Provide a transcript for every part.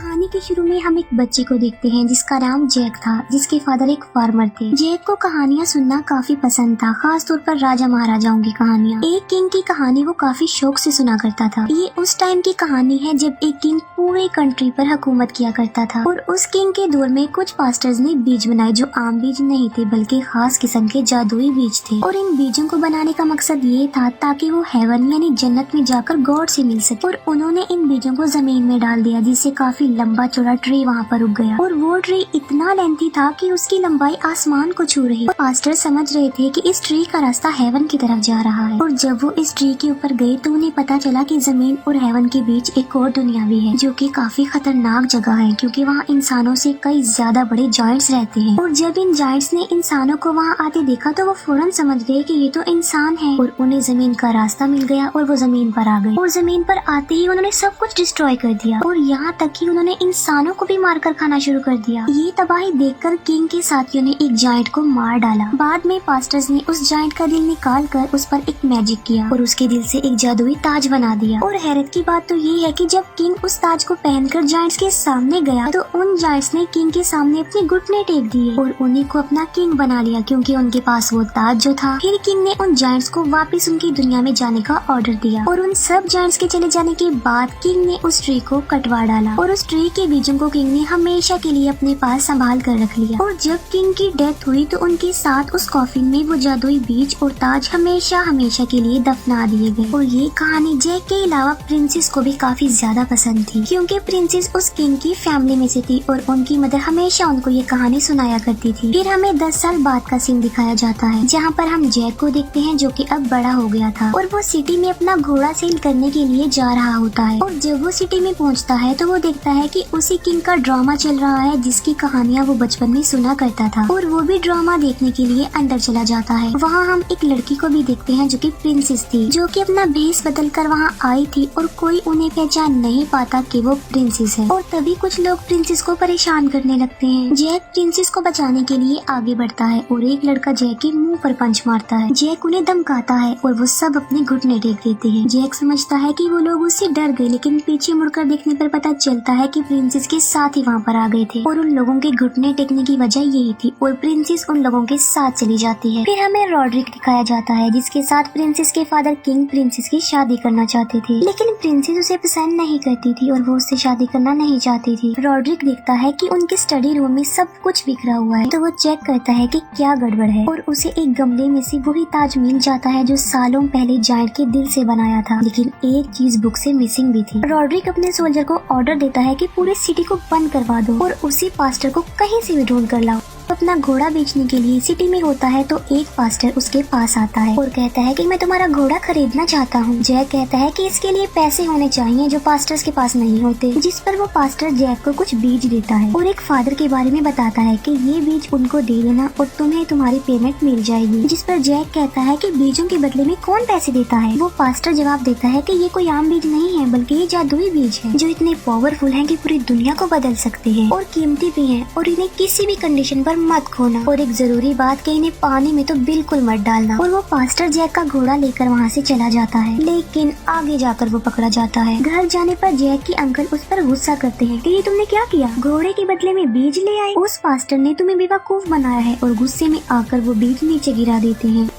कहानी के शुरू में हम एक बच्चे को देखते हैं जिसका नाम जैक था, जिसके फादर एक फार्मर थे। जैक को कहानियाँ सुनना काफी पसंद था, खास तौर पर राजा महाराजाओं की कहानियाँ। एक किंग की कहानी वो काफी शौक से सुना करता था। ये उस टाइम की कहानी है जब एक किंग पूरे कंट्री पर हुकूमत किया करता था और उस किंग के दौर में कुछ पास्टर्स ने बीज बनाए जो आम बीज नहीं थे बल्कि खास किस्म के जादुई बीज थे। और इन बीजों को बनाने का मकसद ये था ताकि वो हेवन यानी जन्नत में जाकर गॉड से मिल सके। और उन्होंने इन बीजों को जमीन में डाल दिया जिससे काफी लंबा चौड़ा ट्री वहाँ पर उग गया और वो ट्री इतना लेंथी था कि उसकी लंबाई आसमान को छू रही। पास्टर समझ रहे थे कि इस ट्री का रास्ता हेवन की तरफ जा रहा है और जब वो इस ट्री के ऊपर गए तो उन्हें पता चला कि जमीन और हेवन के बीच एक और दुनिया भी है जो कि काफी खतरनाक जगह है क्योंकि वहाँ इंसानों से कई ज्यादा बड़े जायंट्स रहते हैं। और जब इन जायंट्स ने इंसानों को वहाँ आते देखा तो वो फौरन समझ गए कि ये तो इंसान है और उन्हें जमीन का रास्ता मिल गया और वो जमीन पर आ गए। और जमीन पर आते ही उन्होंने सब कुछ डिस्ट्रॉय कर दिया और यहाँ तक कि उन्होंने इंसानों को भी मारकर खाना शुरू कर दिया। ये तबाही देखकर किंग के साथियों ने एक जायंट को मार डाला। बाद में पास्टर्स ने उस जायंट का दिल निकाल कर उस पर एक मैजिक किया और उसके दिल से एक जादुई ताज बना दिया। और हैरत की बात तो ये है कि जब किंग उस ताज को पहनकर जायंट्स के सामने गया तो उन जायंट्स ने किंग के सामने अपने घुटने टेक दिए और उन्हीं को अपना किंग बना लिया क्योंकि उनके पास वो ताज जो था। फिर किंग ने उन जायंट्स को वापस उनकी दुनिया में जाने का ऑर्डर दिया और उन सब जायंट्स के चले जाने के बाद किंग ने उस ट्री को कटवा डाला और उस ट्री के बीजों को किंग ने हमेशा के लिए अपने पास संभाल कर रख लिया। और जब किंग की डेथ हुई तो उनके साथ उस कॉफिन में वो जादुई बीज और ताज हमेशा हमेशा के लिए दफना दिए गए। और ये कहानी जैक के अलावा प्रिंसेस को भी काफी ज्यादा पसंद थी क्योंकि प्रिंसेस उस किंग की फैमिली में से थी और उनकी मदर हमेशा उनको ये कहानी सुनाया करती थी। फिर हमें 10 साल बाद का सीन दिखाया जाता है जहाँ पर हम जैक को देखते हैं जो कि अब बड़ा हो गया था और वो सिटी में अपना घोड़ा सेल करने के लिए जा रहा होता है। और जब वो सिटी में पहुँचता है तो वो देखता है कि उसी किंग का ड्रामा चल रहा है जिसकी कहानियाँ वो बचपन में सुना करता था और वो भी ड्रामा देखने के लिए अंदर चला जाता है। वहाँ हम एक लड़की को भी देखते हैं जो कि प्रिंसेस थी, जो कि अपना भेष बदल कर वहाँ आई थी और कोई उन्हें पहचान नहीं पाता कि वो प्रिंसेस है। और तभी कुछ लोग प्रिंसेस को परेशान करने लगते हैं। जैक प्रिंसेस को बचाने के लिए आगे बढ़ता है और एक लड़का जैक के मुंह पर पंच मारता है। जैक उन्हें धमकाता है और वो सब अपने घुटने टेक देते हैं। जैक समझता है कि वो लोग उससे डर गए लेकिन पीछे मुड़कर देखने पर पता चलता है कि प्रिंसेस के साथ ही वहाँ पर आ गए थे और उन लोगों के घुटने टेकने की वजह यही थी और प्रिंसेस उन लोगों के साथ चली जाती है। फिर हमें रॉड्रिक दिखाया जाता है जिसके साथ प्रिंसेस के फादर किंग प्रिंसेस की शादी करना चाहते थे लेकिन प्रिंसेस उसे पसंद नहीं करती थी और वो उससे शादी करना नहीं चाहती थी। रॉड्रिक देखता है कि उनके स्टडी रूम में सब कुछ बिखरा हुआ है तो वो चेक करता है कि क्या गड़बड़ है और उसे एक गमले में से वही ताज मिल जाता है जो सालों पहले जायंट के दिल से बनाया था। लेकिन एक चीज बुक से मिसिंग भी थी। रॉड्रिक अपने सोल्जर को ऑर्डर देता है कि पूरी सिटी को बंद करवा दो और उसी पास्टर को कहीं से भी ढूंढ कर लाओ। अपना घोड़ा बेचने के लिए सिटी में होता है तो एक पास्टर उसके पास आता है और कहता है कि मैं तुम्हारा घोड़ा खरीदना चाहता हूँ। जैक कहता है कि इसके लिए पैसे होने चाहिए जो पास्टर्स के पास नहीं होते, जिस पर वो पास्टर जैक को कुछ बीज देता है और एक फादर के बारे में बताता है कि ये बीज उनको दे देना और तुम्हें तुम्हारी पेमेंट मिल जाएगी। जिस पर जैक कहता है कि बीजों के बदले में कौन पैसे देता है। वो पास्टर जवाब देता है कि ये कोई आम बीज नहीं है बल्कि ये जादुई बीज है जो इतने पावरफुल है कि पूरी दुनिया को बदल सकते हैं और कीमती भी है और इन्हें किसी भी कंडीशन पर मत खोना और एक जरूरी बात कि इन्हें पानी में तो बिल्कुल मत डालना। और वो पास्टर जैक का घोड़ा लेकर वहाँ से चला जाता है लेकिन आगे जाकर वो पकड़ा जाता है। घर जाने पर जैक की अंकल उस पर गुस्सा करते हैं कि ये तुमने क्या किया, घोड़े के बदले में बीज ले आए, उस पास्टर ने तुम्हें बेवकूफ बनाया है और गुस्से में आकर वो बीज नीचे गिरा देते हैं।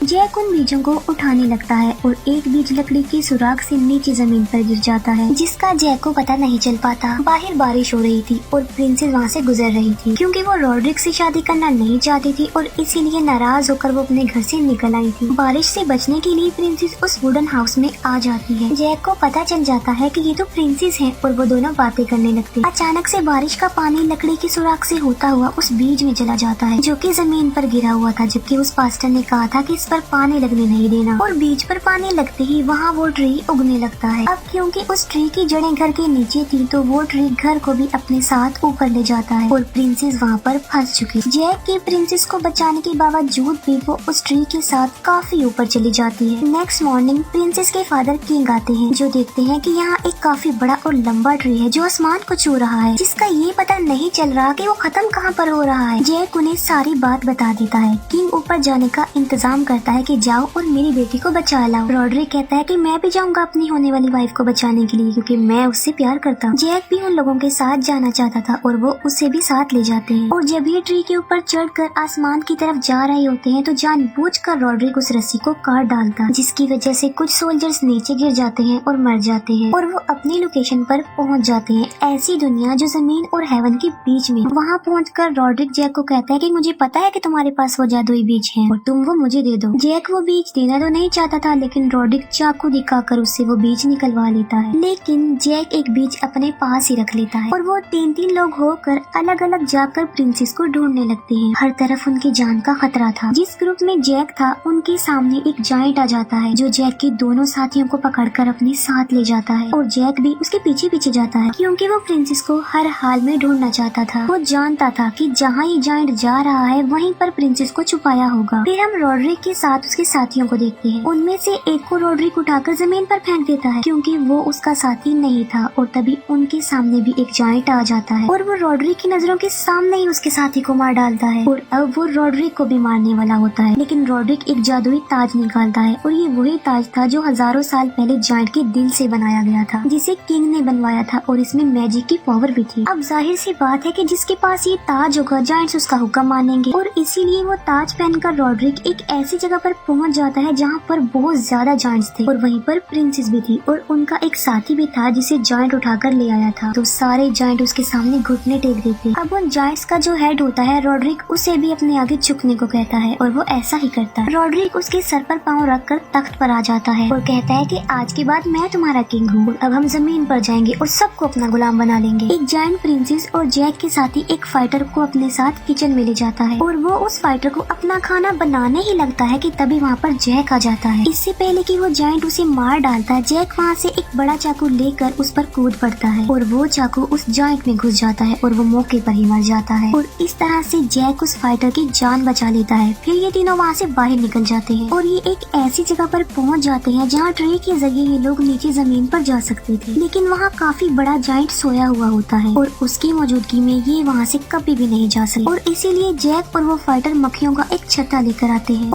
जैक उन बीजों को उठाने लगता है और एक बीज लकड़ी की सुराख से नीचे जमीन पर गिर जाता है जिसका जैक को पता नहीं चल पाता। बाहर बारिश हो रही थी और प्रिंसेस वहाँ से गुजर रही थी क्योंकि वो रॉड्रिक से शादी करना नहीं चाहती थी और इसीलिए नाराज होकर वो अपने घर से निकल आई थी। बारिश से बचने के लिए प्रिंसेस उस वुडन हाउस में आ जाती है। जैक को पता चल जाता है कि ये तो प्रिंसेस है और वो दोनों बातें करने लगते। अचानक से बारिश का पानी लकड़ी की सुराख से होता हुआ उस बीज में चला जाता है जो कि जमीन पर गिरा हुआ था, जबकि उस पास्टर ने कहा था कि इस पर पानी लगने नहीं देना। और बीज पर पानी लगते ही वहाँ वो ट्री उगने लगता है। अब क्योंकि उस ट्री की जड़ें घर के नीचे थी तो वो ट्री घर को भी अपने साथ ऊपर ले जाता है और प्रिंसेस वहाँ पर फंस चुकी। जैक की प्रिंसेस को बचाने के बावजूद भी वो उस ट्री के साथ काफी ऊपर चली जाती है। नेक्स्ट मॉर्निंग प्रिंसेस के फादर किंग आते हैं जो देखते हैं कि यहाँ एक काफी बड़ा और लंबा ट्री है जो आसमान को छू रहा है, जिसका ये पता नहीं चल रहा कि वो खत्म कहाँ पर हो रहा है। जैक उन्हें सारी बात बता देता है। किंग ऊपर जाने का इंतजाम करता कहता है कि जाओ और मेरी बेटी को बचा लाओ। रॉड्रिक कहता है कि मैं भी जाऊंगा अपनी होने वाली वाइफ को बचाने के लिए, क्योंकि मैं उससे प्यार करता हूँ। जैक भी उन लोगों के साथ जाना चाहता था और वो उसे भी साथ ले जाते हैं। और जब ये ट्री के ऊपर चढ़कर आसमान की तरफ जा रहे होते हैं तो जानबूझकर रॉड्रिक उस रस्सी को काट डालता है, जिसकी वजह से कुछ सोल्जर्स नीचे गिर जाते हैं और मर जाते हैं और वो अपनी लोकेशन पर पहुंच जाते हैं। ऐसी दुनिया जो जमीन और हेवन के बीच में। वहाँ पहुंचकर रॉड्रिक जैक को कहता है कि मुझे पता है कि तुम्हारे पास वो जादुई बीज है और तुम वो मुझे दे दो। जैक वो बीज देना तो नहीं चाहता था, लेकिन रॉड्रिक चाकू दिखाकर उससे वो बीज निकलवा लेता है। लेकिन जैक एक बीज अपने पास ही रख लेता है और वो तीन लोग होकर अलग अलग जाकर प्रिंसेस को ढूंढने लगते हैं। हर तरफ उनकी जान का खतरा था। जिस ग्रुप में जैक था उनके सामने एक जायंट आ जाता है जो जैक के दोनों साथियों को पकड़कर अपने साथ ले जाता है और जैक भी उसके पीछे पीछे जाता है, क्योंकि वो प्रिंसेस को हर हाल में ढूंढना चाहता था। वो जानता था कि जहाँ ये जायंट जा रहा है वहीं पर प्रिंसेस को छुपाया होगा। फिर हम रॉड्रिक के साथ उसके साथियों को देखते हैं। उनमें से एक को रॉड्रिक उठाकर जमीन पर फेंक देता है, क्योंकि वो उसका साथी नहीं था। और तभी उनके सामने भी एक जायंट आ जाता है और वो रॉड्रिक की नजरों के सामने ही उसके साथी को मार डालता है। और अब वो रॉड्रिक को भी मारने वाला होता है, लेकिन रॉड्रिक एक जादुई ताज निकालता है और ये वही ताज था जो हजारों साल पहले जायंट के दिल से बनाया गया था, जिसे किंग ने बनवाया था और इसमें मैजिक की पावर भी थी। अब जाहिर सी बात है कि जिसके पास ये ताज होगा जायंट्स उसका हुक्म मानेंगे और इसीलिए वो ताज पहनकर रॉड्रिक एक ऐसी जगह पर पहुंच जाता है जहाँ पर बहुत ज्यादा जायंट्स थे और वहीं पर प्रिंसेस भी थी और उनका एक साथी भी था जिसे जायंट उठाकर ले आया था। तो सारे जायंट उसके सामने घुटने टेक देते। अब उन जायंट्स का जो हेड होता है रॉड्रिक उसे भी अपने आगे झुकने को कहता है और वो ऐसा ही करता है। रॉड्रिक उसके सर पर पाँव रखकर तख्त पर आ जाता है और कहता है कि आज के बाद मैं तुम्हारा किंग हूँ। अब हम जमीन पर जाएंगे और सबको अपना गुलाम बना लेंगे। एक जायंट प्रिंसेस और जैक के साथी एक फाइटर को अपने साथ किचन में ले जाता है और वो उस फाइटर को अपना खाना बनाने ही लगता है कि तभी वहाँ पर जैक आ जाता है। इससे पहले कि वो जायंट उसे मार डालता है, जैक वहाँ से एक बड़ा चाकू लेकर उस पर कूद पड़ता है और वो चाकू उस जायंट में घुस जाता है और वो मौके पर ही मर जाता है। और इस तरह से जैक उस फाइटर की जान बचा लेता है। फिर ये तीनों वहाँ से बाहर निकल जाते हैं और ये एक ऐसी जगह पर पहुँच जाते हैं जहाँ ट्रे के जरिए ये लोग नीचे जमीन पर जा सकते थे, लेकिन वहाँ काफी बड़ा जायंट सोया हुआ होता है और उसकी मौजूदगी में ये वहाँ से कभी भी नहीं जा सकते। और इसीलिए जैक और वो फाइटर मक्खियों का एक छत्ता लेकर आते हैं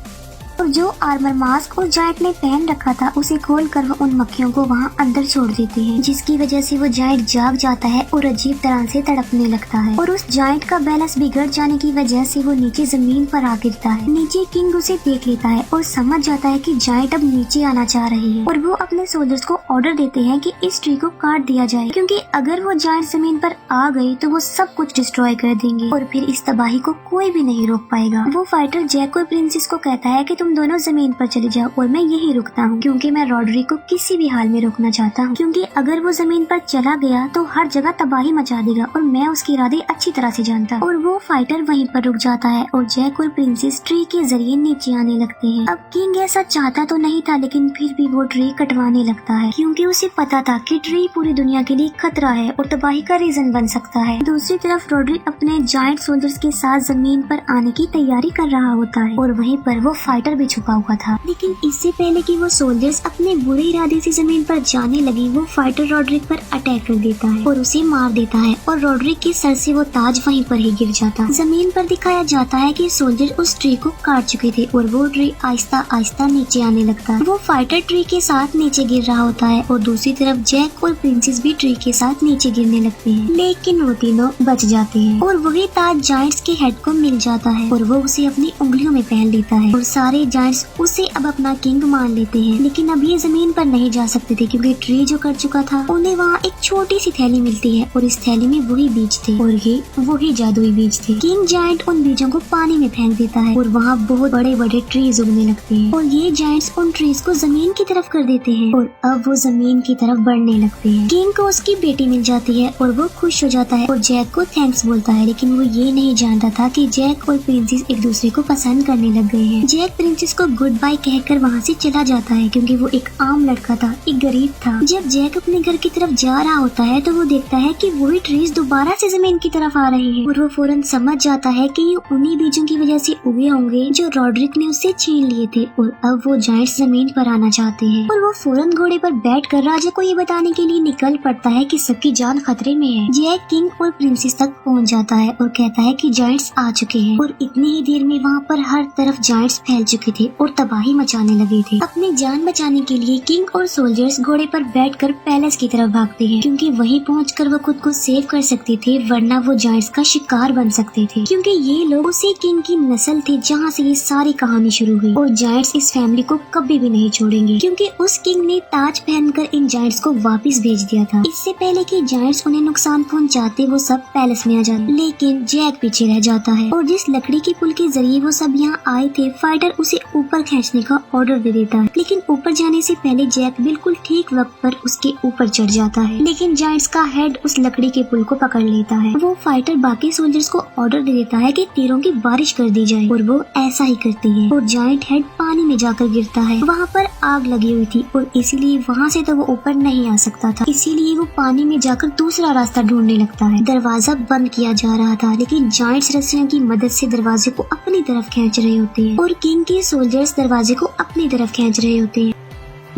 और जो आर्मर मास्क उस जायंट ने पहन रखा था उसे खोलकर वो उन मक्खियों को वहाँ अंदर छोड़ देते हैं, जिसकी वजह से वो जायंट जाग जाता है और अजीब तरह से तड़पने लगता है। और उस जायंट का बैलेंस बिगड़ जाने की वजह से वो नीचे जमीन पर आ गिरता है। नीचे किंग उसे देख लेता है और समझ जाता है कि जायंट अब नीचे आना चाह रही है और वो अपने सोल्जर्स को ऑर्डर देते हैं कि इस ट्री को काट दिया जाए, क्योंकि अगर वो जायंट जमीन पर आ गए तो वो सब कुछ डिस्ट्रॉय कर देंगे और फिर इस तबाही को कोई भी नहीं रोक पाएगा। वो फाइटर जैक और प्रिंसेस को कहता है कि तुम दोनों जमीन पर चले जाओ और मैं यही रुकता हूँ, क्योंकि मैं रॉड्रिक को किसी भी हाल में रोकना चाहता हूँ, क्योंकि अगर वो जमीन पर चला गया तो हर जगह तबाही मचा देगा और मैं उसके इरादे अच्छी तरह से जानता हूँ। और वो फाइटर वहीं पर रुक जाता है और जैक और प्रिंसेस ट्री के जरिए नीचे आने लगते हैं। अब किंग ऐसा चाहता तो नहीं था, लेकिन फिर भी वो ट्री कटवाने लगता है, क्योंकि उसे पता था कि ट्री पूरी दुनिया के लिए खतरा है और तबाही का रीजन बन सकता है। दूसरी तरफ रॉड्रिक अपने जायंट सोल्जर्स के साथ जमीन पर आने की तैयारी कर रहा होता है और वहीं पर वो फाइटर भी छुपा हुआ था। लेकिन इससे पहले कि वो सोल्जर्स अपने बुरे इरादे से जमीन पर जाने लगे, वो फाइटर रॉड्रिक पर अटैक कर देता है और उसे मार देता है और रॉड्रिक के सर से वो ताज वहीं पर ही गिर जाता। जमीन पर दिखाया जाता है कि सोल्जर उस ट्री को काट चुके थे और वो ट्री आहिस्ता आहिस्ता नीचे आने लगता है। वो फाइटर ट्री के साथ नीचे गिर रहा होता है और दूसरी तरफ जैक और प्रिंसेस भी ट्री के साथ नीचे गिरने लगते हैं, लेकिन वो तीनों बच जाते हैं और वही ताज जायंट्स के हेड को मिल जाता है और वो उसे अपनी उंगलियों में पहन लेता है और सारे जायंट्स उसे अब अपना किंग मान लेते हैं। लेकिन अब ये जमीन पर नहीं जा सकते थे, क्योंकि ट्री जो कर चुका था उन्हें वहाँ एक छोटी सी थैली मिलती है और इस थैली में वही बीज थे और ये वही जादुई बीज थे। किंग जायंट उन बीजों को पानी में फेंक देता है और वहाँ बहुत बड़े बड़े ट्रीज उगने लगते हैं और ये जायंट्स उन ट्रीज को जमीन की तरफ कर देते हैं और अब वो जमीन की तरफ बढ़ने लगते हैं। किंग को उसकी बेटी मिल जाती है और वो खुश हो जाता है और जैक को थैंक्स बोलता है, लेकिन वो ये नहीं जानता था कि जैक और प्रिंसेस एक दूसरे को पसंद करने लग गए हैं। जैक प्रिंसेस को गुड बाय कहकर वहाँ से चला जाता है, क्योंकि वो एक आम लड़का था, एक गरीब था। जब जैक अपने घर की तरफ जा रहा होता है तो वो देखता है कि वही ट्रीज दोबारा से जमीन की तरफ आ रहे हैं और वो फौरन समझ जाता है कि ये उन्हीं बीजों की वजह से उगे होंगे जो रॉड्रिक ने उससे छीन लिए थे और अब वो जायंट्स जमीन पर आना चाहते हैं। और वो फौरन घोड़े पर बैठकर राजा को ये बताने के लिए निकल पड़ता है कि सबकी जान खतरे में है। जैक किंग और प्रिंसेस तक पहुँच जाता है और कहता है कि जायंट्स आ चुके हैं और इतनी ही देर में वहाँ पर हर तरफ जायंट्स फैल चुके चुके थे और तबाही मचाने लगे थे। अपनी जान बचाने के लिए किंग और सोल्जर्स घोड़े पर बैठकर पैलेस की तरफ भागते हैं, क्योंकि वहीं पहुंचकर वो खुद को सेव कर सकते थे, वरना वो जायंट्स का शिकार बन सकते थे। क्योंकि ये लोग उसी किंग की नस्ल थे जहाँ से ये सारी कहानी शुरू हुई, और जायंट्स इस फैमिली को कभी भी नहीं छोड़ेंगे, क्योंकि उस किंग ने ताज पहनकर इन जायंट्स को वापस भेज दिया था। इससे पहले कि जायंट्स उन्हें नुकसान पहुंचाते, वो सब पैलेस में आ जाते, लेकिन जैक पीछे रह जाता है, और जिस लकड़ी के पुल के जरिए वो सब यहाँ आए थे, फाइटर उसे ऊपर खींचने का ऑर्डर दे देता है। लेकिन ऊपर जाने से पहले जैक बिल्कुल ठीक वक्त पर उसके ऊपर चढ़ जाता है, लेकिन जायंट्स का हेड उस लकड़ी के पुल को पकड़ लेता है। वो फाइटर बाकी सोल्जर्स को ऑर्डर दे देता है कि तीरों की बारिश कर दी जाए, और वो ऐसा ही करते हैं, और जायंट हेड पानी में जाकर गिरता है। वहाँ पर आग लगी हुई थी, और इसीलिए वहाँ से तो वो ऊपर नहीं आ सकता था, इसीलिए वो पानी में जाकर दूसरा रास्ता ढूंढने लगता है। दरवाजा बंद किया जा रहा था, लेकिन जायंट्स रस्सियों की मदद से दरवाजे को अपनी तरफ खींच रहे होते हैं, और किंग के सोल्जर्स दरवाजे को अपनी तरफ खींच रहे होते हैं,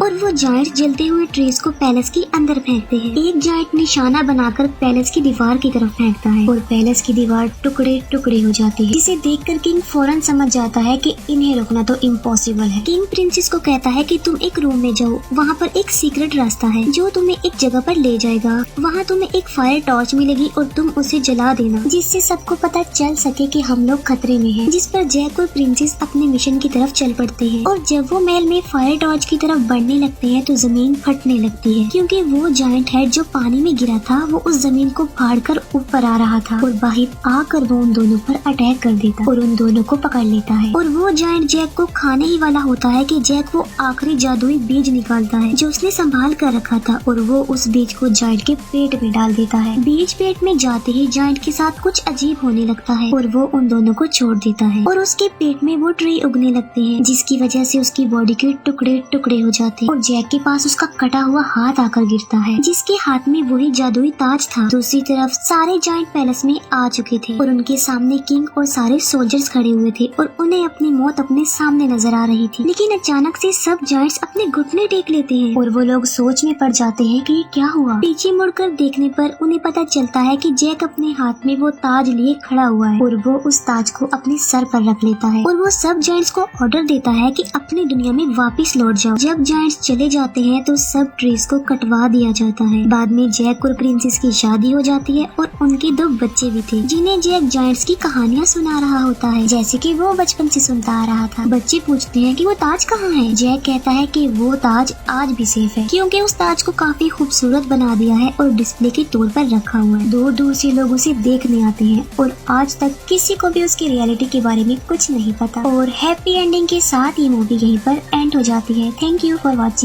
और वो जायंट जलते हुए ट्रीज को पैलेस के अंदर फेंकते हैं। एक जायंट निशाना बनाकर पैलेस की दीवार की तरफ फेंकता है, और पैलेस की दीवार टुकड़े टुकड़े हो जाती है, जिसे देखकर किंग फौरन समझ जाता है कि इन्हें रोकना तो इम्पॉसिबल है। किंग प्रिंसेस को कहता है कि तुम एक रूम में जाओ, वहाँ पर एक सीक्रेट रास्ता है जो तुम्हें एक जगह पर ले जाएगा। वहाँ तुम्हें एक फायर टॉर्च मिलेगी और तुम उसे जला देना, जिससे सबको पता चल सके कि हम लोग खतरे में हैं। जिस पर जैक और प्रिंसेस अपने मिशन की तरफ चल पड़ते हैं, और जब वो महल में फायर टॉर्च की तरफ बढ़ने लगते हैं तो जमीन फटने लगती है, क्योंकि वो जायंट हेड जो पानी में गिरा था वो उस जमीन को फाड़कर ऊपर आ रहा था, और बाहर आकर वो उन दोनों पर अटैक कर देता और उन दोनों को पकड़ लेता है। और वो जायंट जैक को खाने ही वाला होता है कि जैक वो आखिरी जादुई बीज निकालता है जो उसने संभाल कर रखा था, और वो उस बीज को जायंट के पेट में डाल देता है। बीज पेट में जाते ही जायंट के साथ कुछ अजीब होने लगता है, और वो उन दोनों को छोड़ देता है, और उसके पेट में वो ट्री उगने लगते हैं, जिसकी वजह से उसकी बॉडी के टुकड़े टुकड़े हो जाते हैं, और जैक के पास उसका कटा हुआ हाथ आकर गिरता है, जिसके हाथ में वही जादुई ताज था। दूसरी तरफ सारे जायंट पैलेस में आ चुके थे, और उनके सामने किंग और सारे सोल्जर्स खड़े हुए थे, और उन्हें अपनी मौत अपने सामने नजर आ रही थी। लेकिन अचानक से सब जायंट्स अपने घुटने टेक लेते हैं, और वो लोग सोच में पड़ जाते हैं कि ये क्या हुआ। पीछे मुड़कर देखने पर उन्हें पता चलता है कि जैक अपने हाथ में वो ताज लिए खड़ा हुआ है, और वो उस ताज को अपने सर पर रख लेता है, और वो सब जायंट्स को ऑर्डर देता है कि अपनी दुनिया में वापस लौट जाओ। जब जायंट्स चले जाते हैं तो सब ट्रीज को कटवा दिया जाता है। बाद में जैक और प्रिंसेस की शादी हो जाती है, और उनके 2 बच्चे भी थे, जिन्हें जैक जायंट्स की कहानियाँ सुना रहा होता है, जैसे कि वो बचपन से सुनता आ रहा था। बच्चे पूछते हैं कि वो ताज कहाँ है। जैक कहता है कि वो ताज आज भी सेफ है, क्योंकि उस ताज को काफी खूबसूरत बना दिया है और डिस्प्ले के तौर पर रखा हुआ है। दूर दूर से लोग उसे देखने आते हैं, और आज तक किसी को भी उसकी रियलिटी के बारे में कुछ नहीं पता। और हैप्पी एंडिंग के साथ ये मूवी यहीं पर एंड हो जाती है। Thank you for watching.